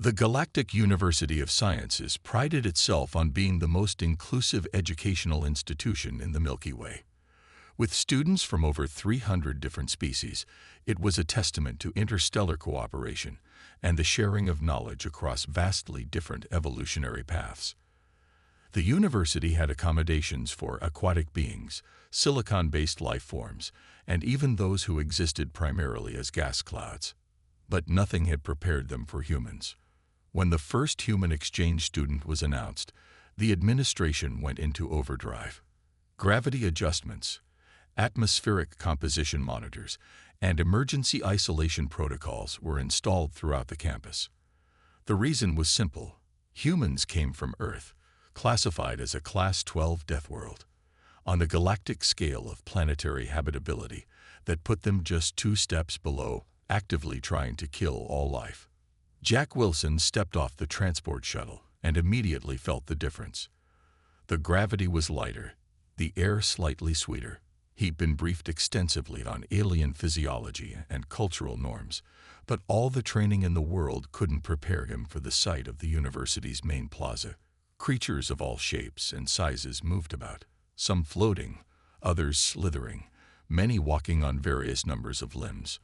The Galactic University of Sciences prided itself on being the most inclusive educational institution in the Milky Way. With students from over 300 different species, it was a testament to interstellar cooperation and the sharing of knowledge across vastly different evolutionary paths. The university had accommodations for aquatic beings, silicon-based life forms, and even those who existed primarily as gas clouds. But nothing had prepared them for humans. When the first human exchange student was announced, the administration went into overdrive. Gravity adjustments, atmospheric composition monitors, and emergency isolation protocols were installed throughout the campus. The reason was simple. Humans came from Earth, classified as a Class 12 Deathworld, on the galactic scale of planetary habitability that put them just 2 steps below, actively trying to kill all life. Jack Wilson stepped off the transport shuttle and immediately felt the difference. The gravity was lighter, the air slightly sweeter. He'd been briefed extensively on alien physiology and cultural norms, but all the training in the world couldn't prepare him for the sight of the university's main plaza. Creatures of all shapes and sizes moved about, some floating, others slithering, many walking on various numbers of limbs.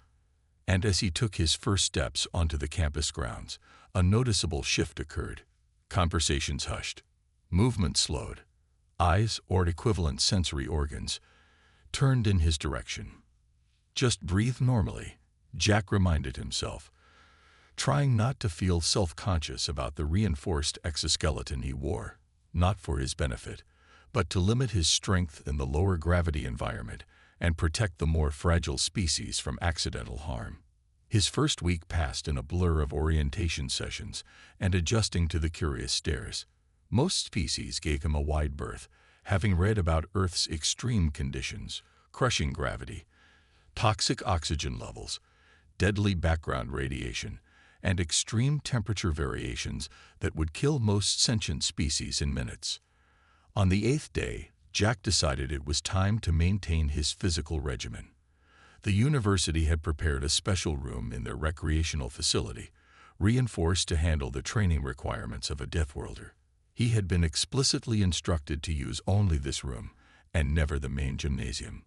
And as he took his first steps onto the campus grounds, a noticeable shift occurred. Conversations hushed, movement slowed, eyes or equivalent sensory organs turned in his direction. Just breathe normally, Jack reminded himself, trying not to feel self-conscious about the reinforced exoskeleton he wore, not for his benefit, but to limit his strength in the lower gravity environment and protect the more fragile species from accidental harm. His first week passed in a blur of orientation sessions and adjusting to the curious stares. Most species gave him a wide berth, having read about Earth's extreme conditions, crushing gravity, toxic oxygen levels, deadly background radiation, and extreme temperature variations that would kill most sentient species in minutes. On the 8th day, Jack decided it was time to maintain his physical regimen. The university had prepared a special room in their recreational facility, reinforced to handle the training requirements of a Deathworlder. He had been explicitly instructed to use only this room and never the main gymnasium.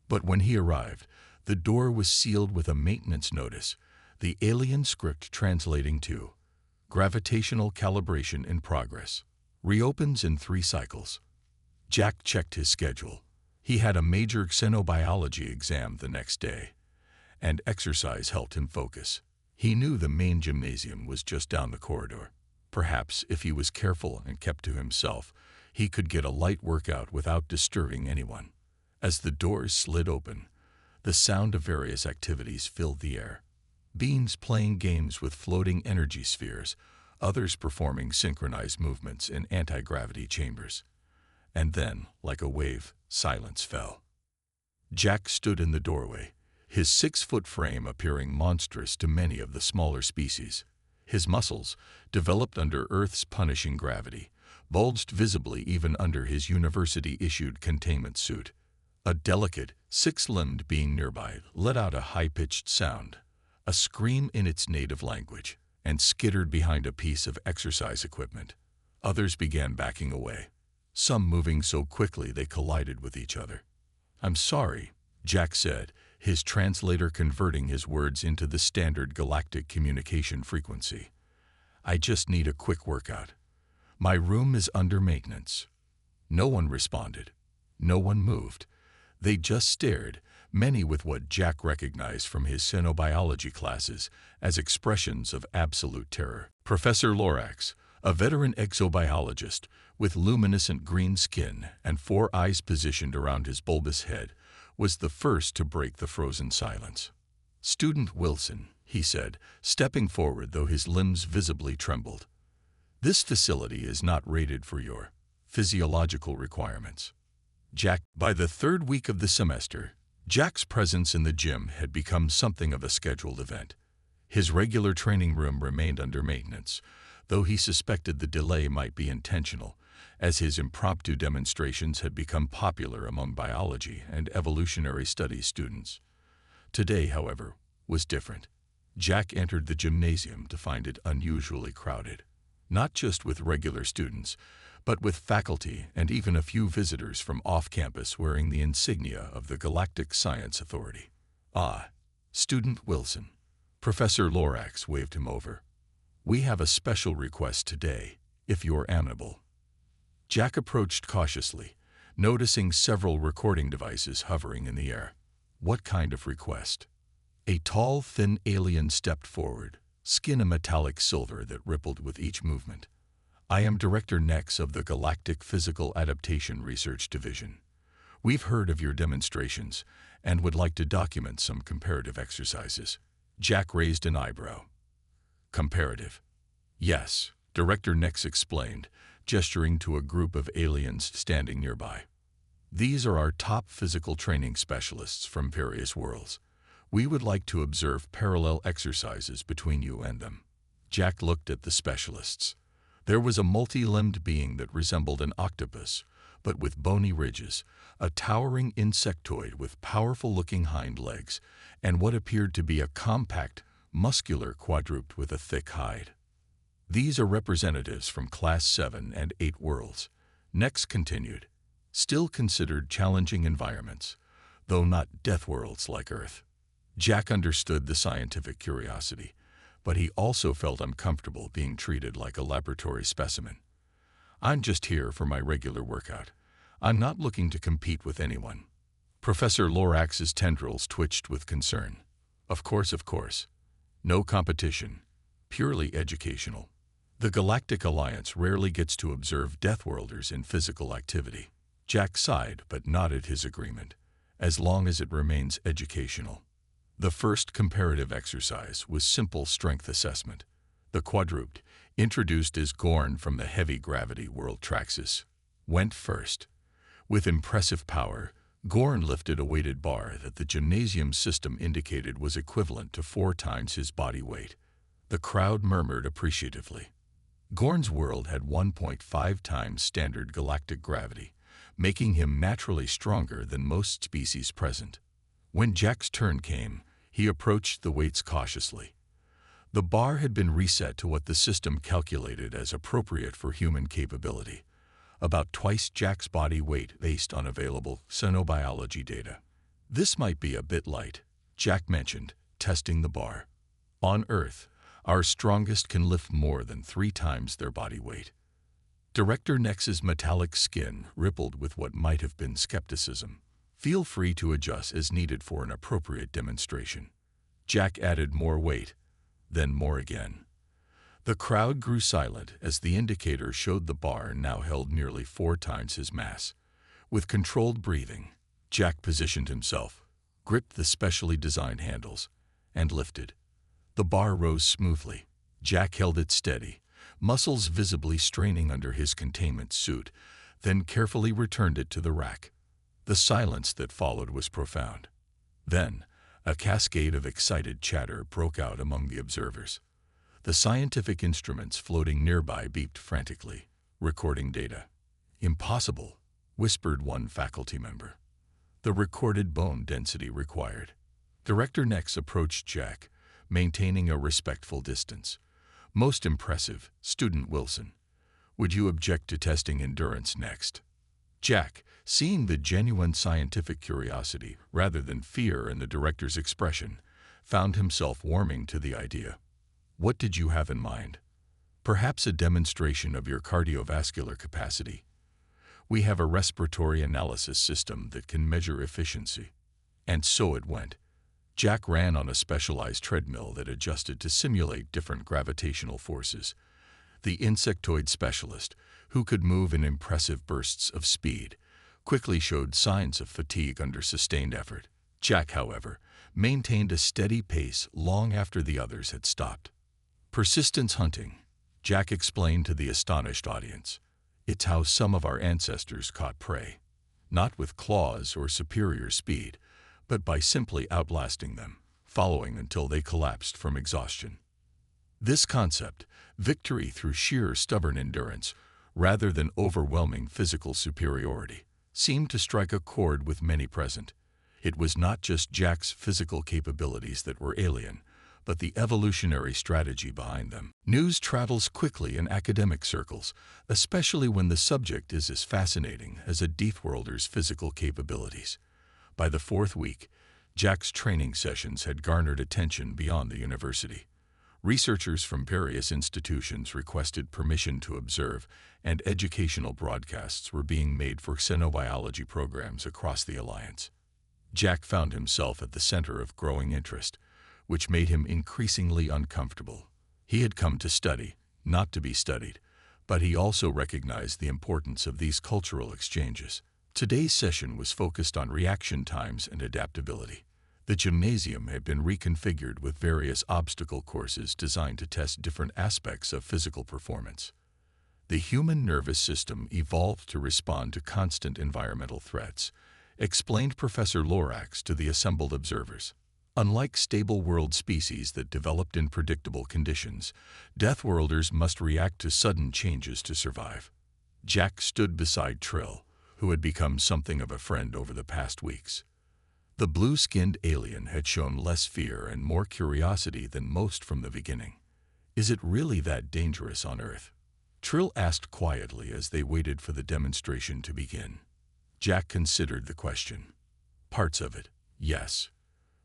But when he arrived, the door was sealed with a maintenance notice, the alien script translating to "Gravitational calibration in progress. Reopens in 3 cycles." Jack checked his schedule. He had a major xenobiology exam the next day, and exercise helped him focus. He knew the main gymnasium was just down the corridor. Perhaps if he was careful and kept to himself, he could get a light workout without disturbing anyone. As the doors slid open, the sound of various activities filled the air. Beings playing games with floating energy spheres, others performing synchronized movements in anti-gravity chambers. And then, like a wave, silence fell. Jack stood in the doorway, his 6-foot frame appearing monstrous to many of the smaller species. His muscles, developed under Earth's punishing gravity, bulged visibly even under his university-issued containment suit. A delicate, 6-limbed being nearby let out a high-pitched sound, a scream in its native language, and skittered behind a piece of exercise equipment. Others began backing away, some moving so quickly they collided with each other. "I'm sorry," Jack said, his translator converting his words into the standard galactic communication frequency. "I just need a quick workout. My room is under maintenance." No one responded. No one moved. They just stared, many with what Jack recognized from his xenobiology classes as expressions of absolute terror. Professor Lorax, a veteran exobiologist with luminescent green skin and 4 eyes positioned around his bulbous head, was the first to break the frozen silence. "Student Wilson," he said, stepping forward though his limbs visibly trembled. "This facility is not rated for your physiological requirements." By the 3rd week of the semester, Jack's presence in the gym had become something of a scheduled event. His regular training room remained under maintenance, though he suspected the delay might be intentional, as his impromptu demonstrations had become popular among biology and evolutionary studies students. Today, however, was different. Jack entered the gymnasium to find it unusually crowded, not just with regular students, but with faculty and even a few visitors from off-campus wearing the insignia of the Galactic Science Authority. "Ah, Student Wilson." Professor Lorax waved him over. "We have a special request today, if you're amenable." Jack approached cautiously, noticing several recording devices hovering in the air. "What kind of request?" A tall, thin alien stepped forward, skin a metallic silver that rippled with each movement. "I am Director Nex of the Galactic Physical Adaptation Research Division. We've heard of your demonstrations and would like to document some comparative exercises." Jack raised an eyebrow. "Comparative?" "Yes," Director Nex explained, gesturing to a group of aliens standing nearby. "These are our top physical training specialists from various worlds. We would like to observe parallel exercises between you and them." Jack looked at the specialists. There was a multi-limbed being that resembled an octopus, but with bony ridges, a towering insectoid with powerful-looking hind legs, and what appeared to be a compact, muscular quadruped with a thick hide. "These are representatives from Class 7 and 8 worlds," Nex continued. "Still considered challenging environments, though not death worlds like Earth." Jack understood the scientific curiosity, but he also felt uncomfortable being treated like a laboratory specimen. "I'm just here for my regular workout. I'm not looking to compete with anyone." Professor Lorax's tendrils twitched with concern. Of course. No competition. Purely educational. The Galactic Alliance rarely gets to observe Deathworlders in physical activity." Jack sighed but nodded his agreement, as long as it remains educational. The first comparative exercise was simple strength assessment. The quadruped, introduced as Gorn from the heavy gravity world Traxxas, went first. With impressive power, Gorn lifted a weighted bar that the gymnasium system indicated was equivalent to 4 times his body weight. The crowd murmured appreciatively. Gorn's world had 1.5 times standard galactic gravity, making him naturally stronger than most species present. When Jack's turn came, he approached the weights cautiously. The bar had been reset to what the system calculated as appropriate for human capability, about twice Jack's body weight based on available xenobiology data. "This might be a bit light," Jack mentioned, testing the bar. "On Earth, our strongest can lift more than 3 times their body weight." Director Nex's metallic skin rippled with what might have been skepticism. "Feel free to adjust as needed for an appropriate demonstration." Jack added more weight, then more again. The crowd grew silent as the indicator showed the bar now held nearly 4 times his mass. With controlled breathing, Jack positioned himself, gripped the specially designed handles, and lifted. The bar rose smoothly. Jack held it steady, muscles visibly straining under his containment suit, then carefully returned it to the rack. The silence that followed was profound. Then, a cascade of excited chatter broke out among the observers. The scientific instruments floating nearby beeped frantically, recording data. "Impossible," whispered one faculty member. "The recorded bone density required." Director Nex approached Jack, maintaining a respectful distance. "Most impressive, Student Wilson. Would you object to testing endurance next?" Jack, seeing the genuine scientific curiosity rather than fear in the director's expression, found himself warming to the idea. "What did you have in mind?" "Perhaps a demonstration of your cardiovascular capacity. We have a respiratory analysis system that can measure efficiency." And so it went. Jack ran on a specialized treadmill that adjusted to simulate different gravitational forces. The insectoid specialist, who could move in impressive bursts of speed, quickly showed signs of fatigue under sustained effort. Jack, however, maintained a steady pace long after the others had stopped. "Persistence hunting," Jack explained to the astonished audience. "It's how some of our ancestors caught prey, not with claws or superior speed, but by simply outlasting them, following until they collapsed from exhaustion." This concept, victory through sheer stubborn endurance, rather than overwhelming physical superiority, seemed to strike a chord with many present. It was not just Jack's physical capabilities that were alien, but the evolutionary strategy behind them. News travels quickly in academic circles, especially when the subject is as fascinating as a Deathworlder's physical capabilities. By the fourth week, Jack's training sessions had garnered attention beyond the university. Researchers from various institutions requested permission to observe, and educational broadcasts were being made for xenobiology programs across the Alliance. Jack found himself at the center of growing interest, which made him increasingly uncomfortable. He had come to study, not to be studied, but he also recognized the importance of these cultural exchanges. Today's session was focused on reaction times and adaptability. The gymnasium had been reconfigured with various obstacle courses designed to test different aspects of physical performance. The human nervous system evolved to respond to constant environmental threats, explained Professor Lorax to the assembled observers. Unlike stable world species that developed in predictable conditions, Deathworlders must react to sudden changes to survive. Jack stood beside Trill, who had become something of a friend over the past weeks. The blue-skinned alien had shown less fear and more curiosity than most from the beginning. "Is it really that dangerous on Earth?" Trill asked quietly as they waited for the demonstration to begin. Jack considered the question. "Parts of it, yes.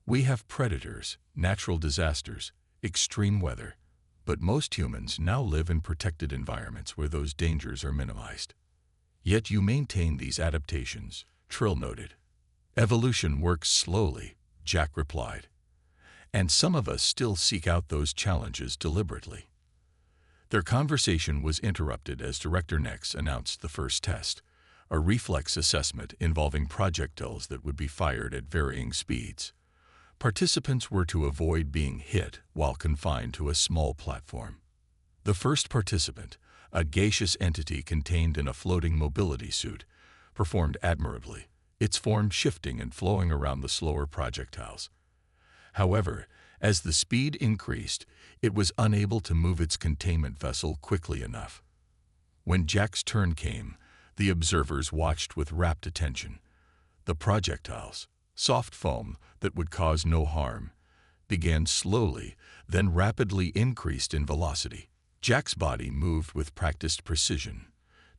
We have predators, natural disasters, extreme weather, but most humans now live in protected environments where those dangers are minimized. Yet you maintain these adaptations," Trill noted. "Evolution works slowly," Jack replied, "and some of us still seek out those challenges deliberately." Their conversation was interrupted as Director Nex announced the first test, a reflex assessment involving projectiles that would be fired at varying speeds. Participants were to avoid being hit while confined to a small platform. The first participant, a gaseous entity contained in a floating mobility suit, performed admirably, its form shifting and flowing around the slower projectiles. However, as the speed increased, it was unable to move its containment vessel quickly enough. When Jack's turn came, the observers watched with rapt attention. The projectiles, soft foam that would cause no harm, began slowly, then rapidly increased in velocity. Jack's body moved with practiced precision,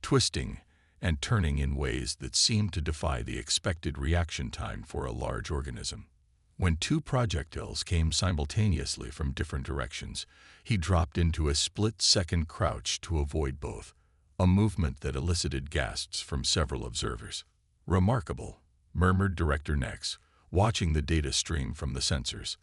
twisting and turning in ways that seemed to defy the expected reaction time for a large organism. When two projectiles came simultaneously from different directions, he dropped into a split-second crouch to avoid both, a movement that elicited gasps from several observers. "Remarkable," murmured Director Nex, watching the data stream from the sensors.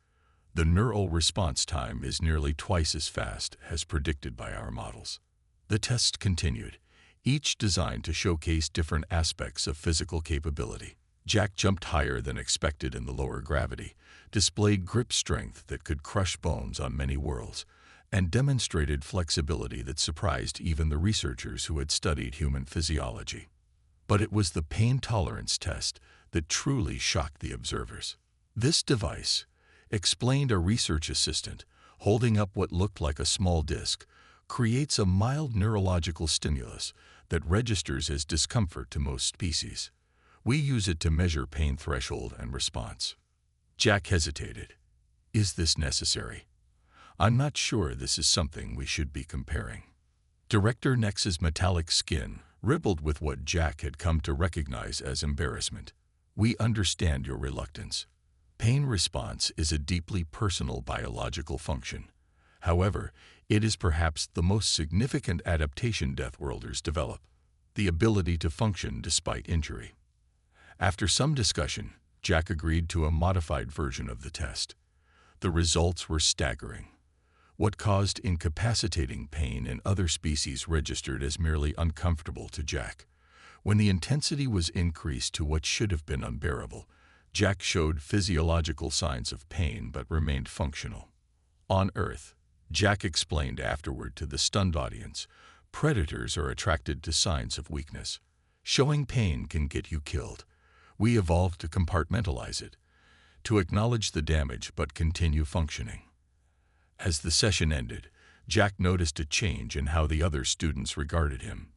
"The neural response time is nearly twice as fast as predicted by our models." The tests continued, each designed to showcase different aspects of physical capability. Jack jumped higher than expected in the lower gravity, displayed grip strength that could crush bones on many worlds, and demonstrated flexibility that surprised even the researchers who had studied human physiology. But it was the pain tolerance test that truly shocked the observers. "This device," explained a research assistant, holding up what looked like a small disc, "creates a mild neurological stimulus that registers as discomfort to most species. We use it to measure pain threshold and response." Jack hesitated. "Is this necessary? I'm not sure this is something we should be comparing." Director Nex's metallic skin rippled with what Jack had come to recognize as embarrassment. "We understand your reluctance. Pain response is a deeply personal biological function. However, it is perhaps the most significant adaptation Deathworlders develop, the ability to function despite injury." After some discussion, Jack agreed to a modified version of the test. The results were staggering. What caused incapacitating pain in other species registered as merely uncomfortable to Jack. When the intensity was increased to what should have been unbearable, Jack showed physiological signs of pain but remained functional. On Earth, Jack explained afterward to the stunned audience, predators are attracted to signs of weakness. Showing pain can get you killed. We evolved to compartmentalize it, to acknowledge the damage but continue functioning. As the session ended, Jack noticed a change in how the other students regarded him.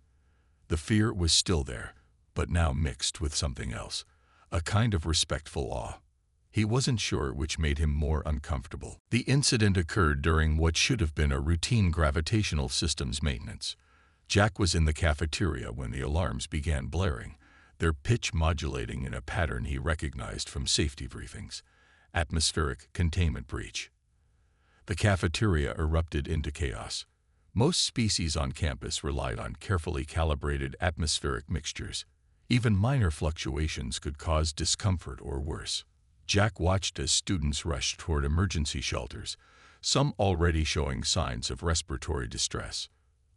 The fear was still there, but now mixed with something else, a kind of respectful awe. He wasn't sure which made him more uncomfortable. The incident occurred during what should have been a routine gravitational systems maintenance. Jack was in the cafeteria when the alarms began blaring, their pitch modulating in a pattern he recognized from safety briefings. Atmospheric containment breach. The cafeteria erupted into chaos. Most species on campus relied on carefully calibrated atmospheric mixtures. Even minor fluctuations could cause discomfort or worse. Jack watched as students rushed toward emergency shelters, some already showing signs of respiratory distress.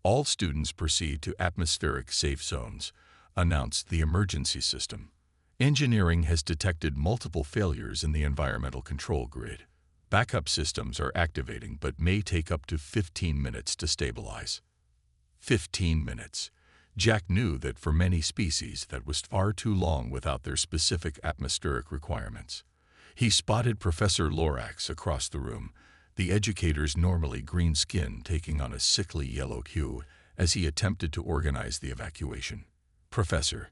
All students proceed to atmospheric safe zones, announced the emergency system. Engineering has detected multiple failures in the environmental control grid. Backup systems are activating but may take up to 15 minutes to stabilize. 15 minutes. Jack knew that for many species that was far too long without their specific atmospheric requirements. He spotted Professor Lorax across the room, the educator's normally green skin taking on a sickly yellow hue as he attempted to organize the evacuation. "Professor,"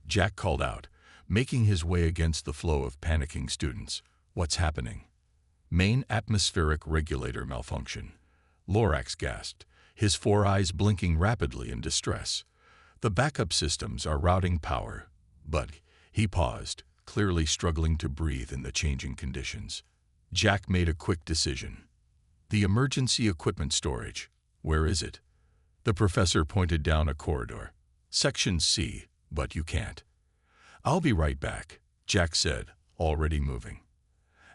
Jack called out, making his way against the flow of panicking students. "What's happening?" "Main atmospheric regulator malfunction," Lorax gasped, his four eyes blinking rapidly in distress. "The backup systems are routing power." But he paused, clearly struggling to breathe in the changing conditions. Jack made a quick decision. "The emergency equipment storage. Where is it?" The professor pointed down a corridor. "Section C, but you can't." "I'll be right back," Jack said, already moving.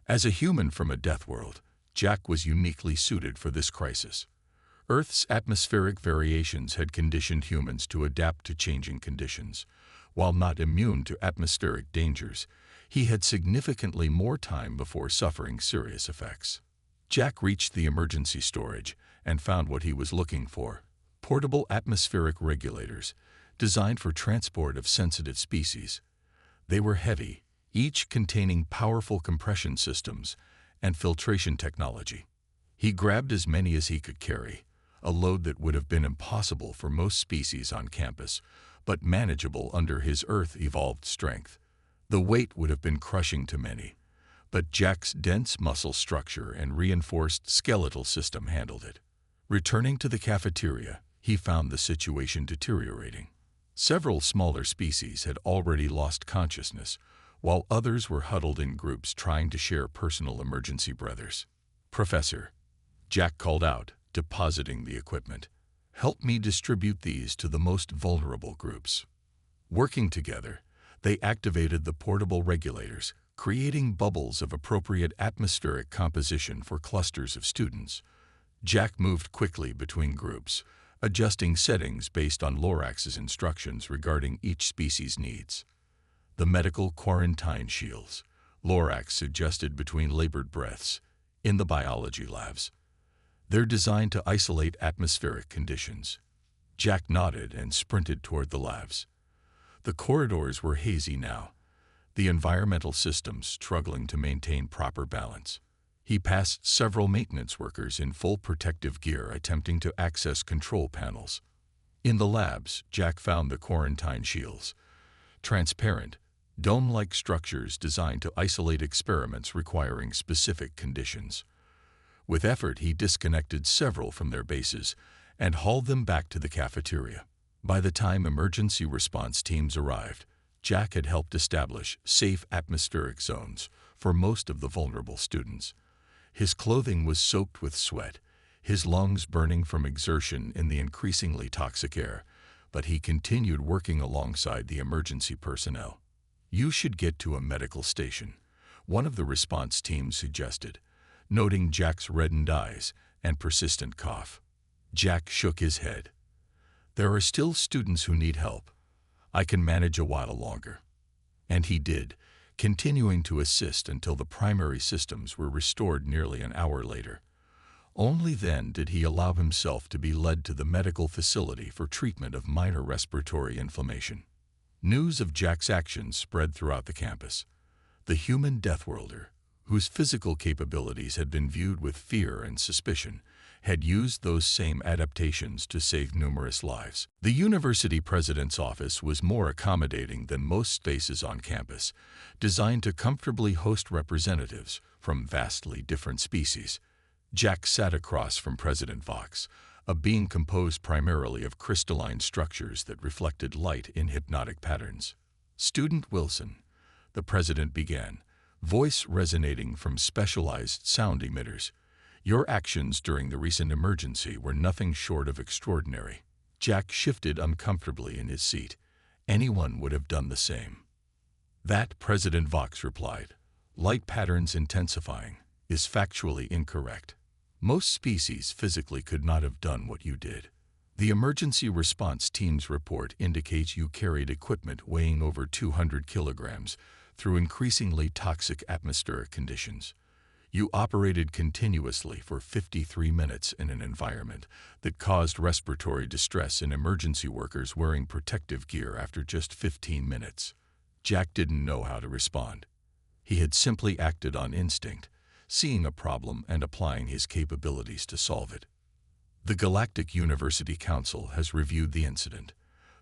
As a human from a death world, Jack was uniquely suited for this crisis. Earth's atmospheric variations had conditioned humans to adapt to changing conditions. While not immune to atmospheric dangers, he had significantly more time before suffering serious effects. Jack reached the emergency storage and found what he was looking for: portable atmospheric regulators, designed for transport of sensitive species. They were heavy, each containing powerful compression systems and filtration technology. He grabbed as many as he could carry, a load that would have been impossible for most species on campus, but manageable under his Earth-evolved strength. The weight would have been crushing to many, but Jack's dense muscle structure and reinforced skeletal system handled it. Returning to the cafeteria, he found the situation deteriorating. Several smaller species had already lost consciousness, while others were huddled in groups trying to share personal emergency breathers. "Professor," Jack called out, depositing the equipment, "help me distribute these to the most vulnerable groups." Working together, they activated the portable regulators, creating bubbles of appropriate atmospheric composition for clusters of students. Jack moved quickly between groups, adjusting settings based on Lorax's instructions regarding each species' needs. The medical quarantine shields, Lorax suggested between labored breaths, in the biology labs. They're designed to isolate atmospheric conditions. Jack nodded and sprinted toward the labs. The corridors were hazy now, the environmental systems struggling to maintain proper balance. He passed several maintenance workers in full protective gear attempting to access control panels. In the labs, Jack found the quarantine shields, transparent, dome-like structures designed to isolate experiments requiring specific conditions. With effort, he disconnected several from their bases and hauled them back to the cafeteria. By the time emergency response teams arrived, Jack had helped establish safe atmospheric zones for most of the vulnerable students. His clothing was soaked with sweat, his lungs burning from exertion in the increasingly toxic air, but he continued working alongside the emergency personnel. "You should get to a medical station," one of the response teams suggested, noting Jack's reddened eyes and persistent cough. Jack shook his head. "There are still students who need help. I can manage a while longer." And he did, continuing to assist until the primary systems were restored nearly an hour later. Only then did he allow himself to be led to the medical facility for treatment of minor respiratory inflammation. News of Jack's actions spread throughout the campus. The human Deathworlder, whose physical capabilities had been viewed with fear and suspicion, had used those same adaptations to save numerous lives. The university president's office was more accommodating than most spaces on campus, designed to comfortably host representatives from vastly different species. Jack sat across from President Vox, a being composed primarily of crystalline structures that reflected light in hypnotic patterns. "Student Wilson," the president began, voice resonating from specialized sound emitters, "your actions during the recent emergency were nothing short of extraordinary." Jack shifted uncomfortably in his seat. Anyone would have done the same. "That," President Vox replied, "light patterns intensifying, is factually incorrect. Most species physically could not have done what you did. The emergency response team's report indicates you carried equipment weighing over 200 kilograms through increasingly toxic atmospheric conditions. You operated continuously for 53 minutes in an environment that caused respiratory distress in emergency workers wearing protective gear after just 15 minutes. Jack didn't know how to respond. He had simply acted on instinct, seeing a problem and applying his capabilities to solve it. "The Galactic University Council has reviewed the incident,"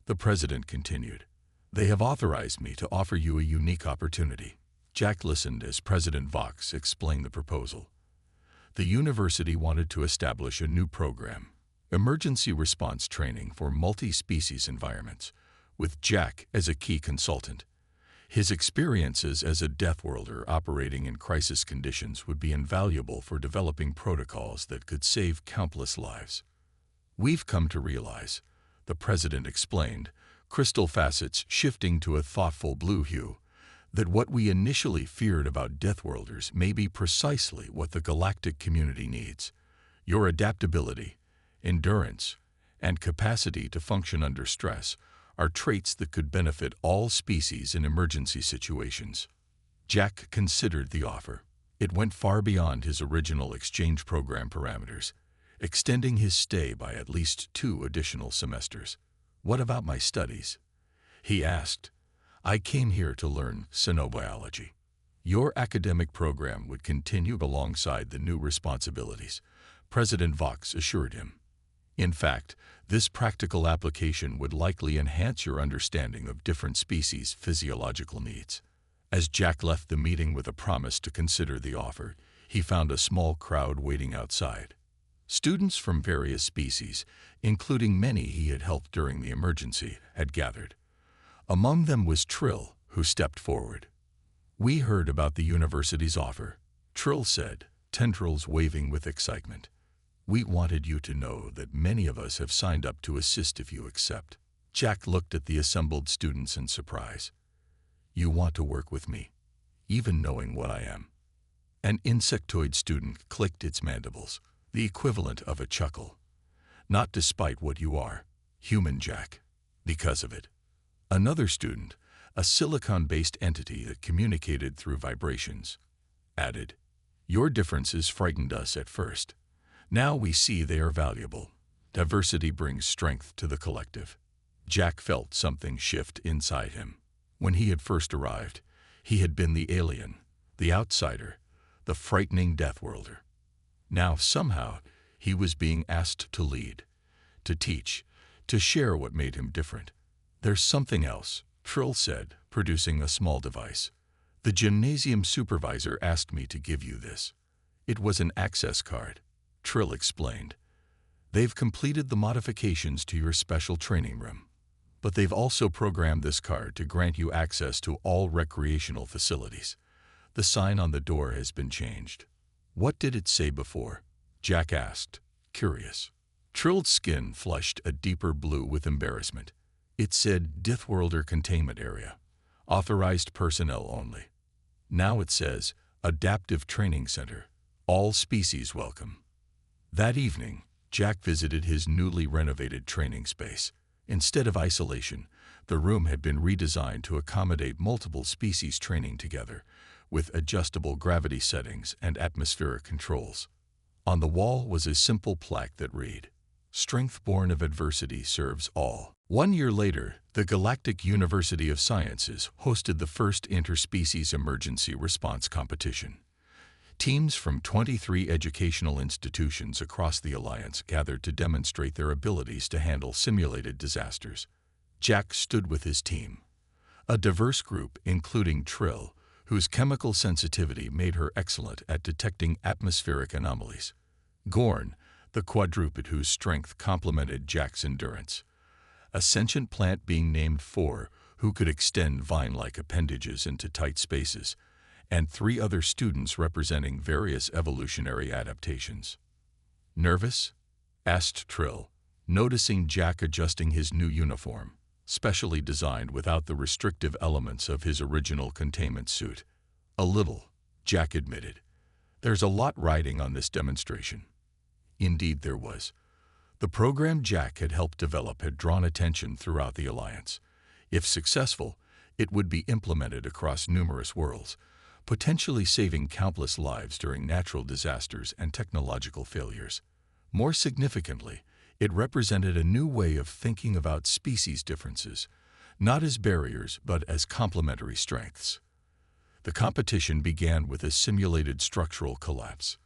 the president continued. "They have authorized me to offer you a unique opportunity." Jack listened as President Vox explained the proposal. The university wanted to establish a new program, emergency response training for multi-species environments, with Jack as a key consultant. His experiences as a Deathworlder operating in crisis conditions would be invaluable for developing protocols that could save countless lives. "We've come to realize," the president explained, crystal facets shifting to a thoughtful blue hue, "that what we initially feared about Deathworlders may be precisely what the galactic community needs. Your adaptability, endurance, and capacity to function under stress are traits that could benefit all species in emergency situations." Jack considered the offer. It went far beyond his original exchange program parameters, extending his stay by at least 2 additional semesters. "What about my studies?" he asked. "I came here to learn xenobiology." "Your academic program would continue alongside the new responsibilities," President Vox assured him. "In fact, this practical application would likely enhance your understanding of different species' physiological needs." As Jack left the meeting with a promise to consider the offer, he found a small crowd waiting outside. Students from various species, including many he had helped during the emergency, had gathered. Among them was Trill, who stepped forward. "We heard about the university's offer," Trill said, tendrils waving with excitement. "We wanted you to know that many of us have signed up to assist if you accept." Jack looked at the assembled students in surprise. "You want to work with me, even knowing what I am?" An insectoid student clicked its mandibles, the equivalent of a chuckle. "Not despite what you are, human, Jack. Because of it." Another student, a silicon-based entity that communicated through vibrations, added, "Your differences frightened us at first. Now we see they are valuable. Diversity brings strength to the collective." Jack felt something shift inside him. When he had first arrived, he had been the alien, the outsider, the frightening Deathworlder. Now, somehow, he was being asked to lead, to teach, to share what made him different. "There's something else," Trill said, producing a small device. "The gymnasium supervisor asked me to give you this." It was an access card, Trill explained. "They've completed the modifications to your special training room, but they've also programmed this card to grant you access to all recreational facilities. The sign on the door has been changed." "What did it say before?" Jack asked, curious. Trill's skin flushed a deeper blue with embarrassment. It said Deathworlder Containment Area, authorized personnel only. Now it says Adaptive Training Center, all species welcome. That evening, Jack visited his newly renovated training space. Instead of isolation, the room had been redesigned to accommodate multiple species training together, with adjustable gravity settings and atmospheric controls. On the wall was a simple plaque that read, "Strength born of adversity serves all." 1 year later, the Galactic University of Sciences hosted the first interspecies emergency response competition. Teams from 23 educational institutions across the Alliance gathered to demonstrate their abilities to handle simulated disasters. Jack stood with his team, a diverse group including Trill, whose chemical sensitivity made her excellent at detecting atmospheric anomalies. Gorn, the quadruped whose strength complemented Jack's endurance. A sentient plant being named Four, who could extend vine-like appendages into tight spaces, and 3 other students representing various evolutionary adaptations. "Nervous?" asked Trill, noticing Jack adjusting his new uniform, specially designed without the restrictive elements of his original containment suit. "A little," Jack admitted. "There's a lot riding on this demonstration." Indeed there was. The program Jack had helped develop had drawn attention throughout the Alliance. If successful, it would be implemented across numerous worlds, potentially saving countless lives during natural disasters and technological failures. More significantly, it represented a new way of thinking about species differences, not as barriers but as complementary strengths. The competition began with a simulated structural collapse.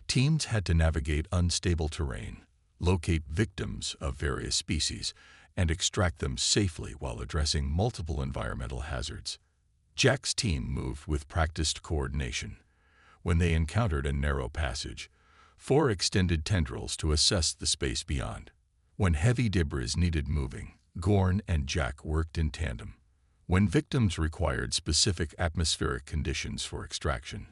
Teams had to navigate unstable terrain, locate victims of various species, and extract them safely while addressing multiple environmental hazards. Jack's team moved with practiced coordination. When they encountered a narrow passage, Four extended tendrils to assess the space beyond. When heavy debris needed moving, Gorn and Jack worked in tandem. When victims required specific atmospheric conditions for extraction,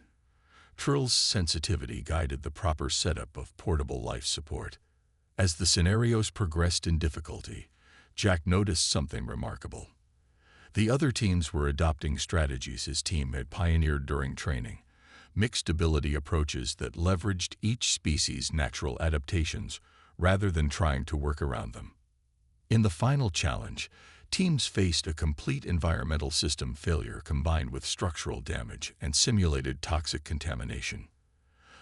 Trill's sensitivity guided the proper setup of portable life support. As the scenarios progressed in difficulty, Jack noticed something remarkable. The other teams were adopting strategies his team had pioneered during training, mixed ability approaches that leveraged each species' natural adaptations rather than trying to work around them. In the final challenge, teams faced a complete environmental system failure combined with structural damage and simulated toxic contamination.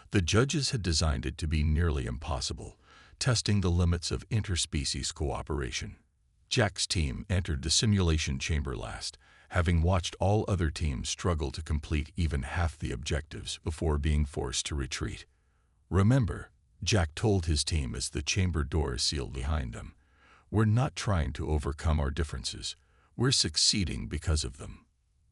The judges had designed it to be nearly impossible, testing the limits of interspecies cooperation. Jack's team entered the simulation chamber last, having watched all other teams struggle to complete even half the objectives before being forced to retreat. "Remember," Jack told his team as the chamber doors sealed behind them, "we're not trying to overcome our differences. We're succeeding because of them."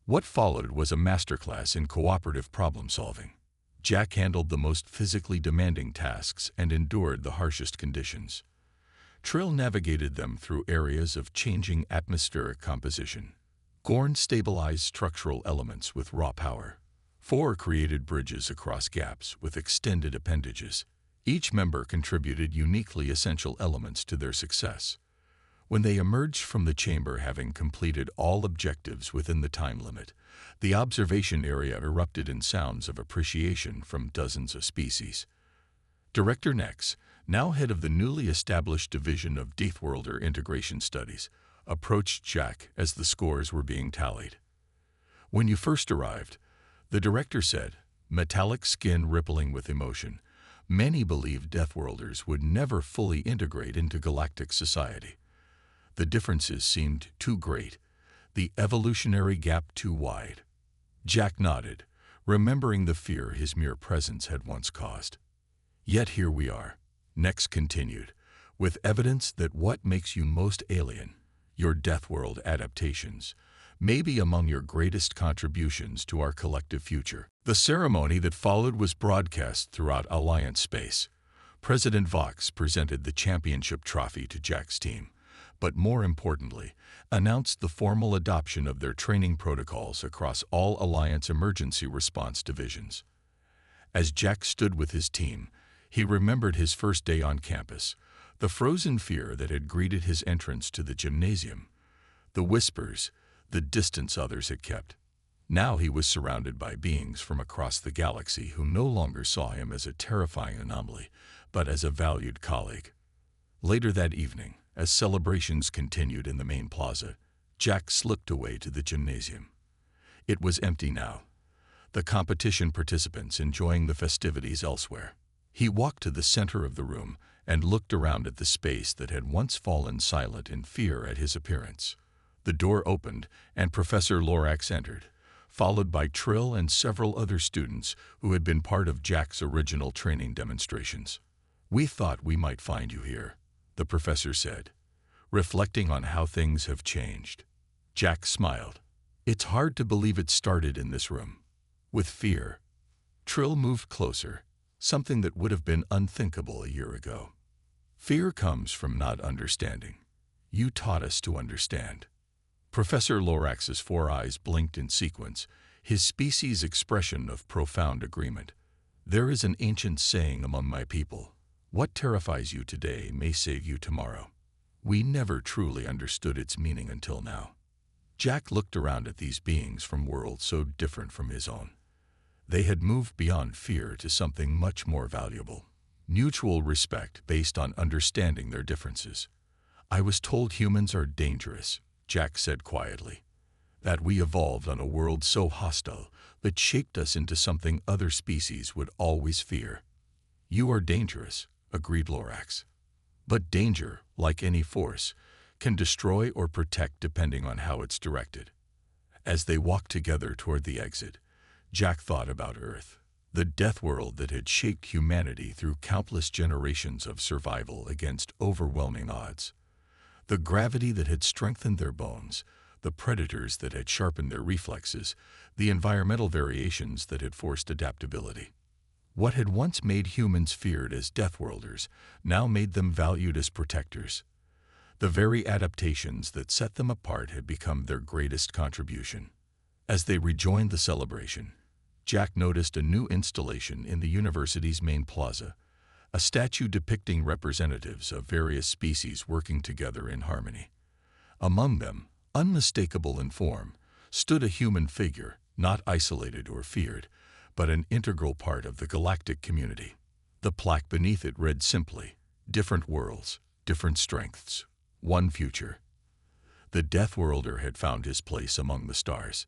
What followed was a masterclass in cooperative problem-solving. Jack handled the most physically demanding tasks and endured the harshest conditions. Trill navigated them through areas of changing atmospheric composition. Gorn stabilized structural elements with raw power. Four created bridges across gaps with extended appendages. Each member contributed uniquely essential elements to their success. When they emerged from the chamber having completed all objectives within the time limit, the observation area erupted in sounds of appreciation from dozens of species. Director Nex, now head of the newly established division of Deathworlder Integration Studies, approached Jack as the scores were being tallied. "When you first arrived," the director said, metallic skin rippling with emotion, "many believed Deathworlders would never fully integrate into galactic society. The differences seemed too great, the evolutionary gap too wide." Jack nodded, remembering the fear his mere presence had once caused. "Yet here we are," Nex continued, "with evidence that what makes you most alien, your Deathworld adaptations, may be among your greatest contributions to our collective future." The ceremony that followed was broadcast throughout Alliance space. President Vox presented the championship trophy to Jack's team, but more importantly, announced the formal adoption of their training protocols across all Alliance emergency response divisions. As Jack stood with his team, he remembered his first day on campus, the frozen fear that had greeted his entrance to the gymnasium, the whispers, the distance others had kept. Now he was surrounded by beings from across the galaxy who no longer saw him as a terrifying anomaly, but as a valued colleague. Later that evening, as celebrations continued in the main plaza, Jack slipped away to the gymnasium. It was empty now, the competition participants enjoying the festivities elsewhere. He walked to the center of the room and looked around at the space that had once fallen silent in fear at his appearance. The door opened, and Professor Lorax entered, followed by Trill and several other students who had been part of Jack's original training demonstrations. "We thought we might find you here," the professor said, reflecting on how things have changed. Jack smiled. "It's hard to believe it started in this room. With fear." Trill moved closer, something that would have been unthinkable a year ago. "Fear comes from not understanding. You taught us to understand." Professor Lorax's four eyes blinked in sequence, his species' expression of profound agreement. "There is an ancient saying among my people, 'What terrifies you today may save you tomorrow.' We never truly understood its meaning until now." Jack looked around at these beings from worlds so different from his own. They had moved beyond fear to something much more valuable: mutual respect based on understanding their differences. "I was told humans are dangerous," Jack said quietly. "That we evolved on a world so hostile that shaped us into something other species would always fear." "You are dangerous," agreed Lorax. "But danger, like any force, can destroy or protect depending on how it's directed." As they walked together toward the exit, Jack thought about Earth, the death world that had shaped humanity through countless generations of survival against overwhelming odds. The gravity that had strengthened their bones, the predators that had sharpened their reflexes, the environmental variations that had forced adaptability. What had once made humans feared as Deathworlders now made them valued as protectors. The very adaptations that set them apart had become their greatest contribution. As they rejoined the celebration, Jack noticed a new installation in the university's main plaza, a statue depicting representatives of various species working together in harmony. Among them, unmistakable in form, stood a human figure, not isolated or feared, but an integral part of the galactic community. The plaque beneath it read simply, "Different worlds, different strengths, one future." The Deathworlder had found his place among the stars.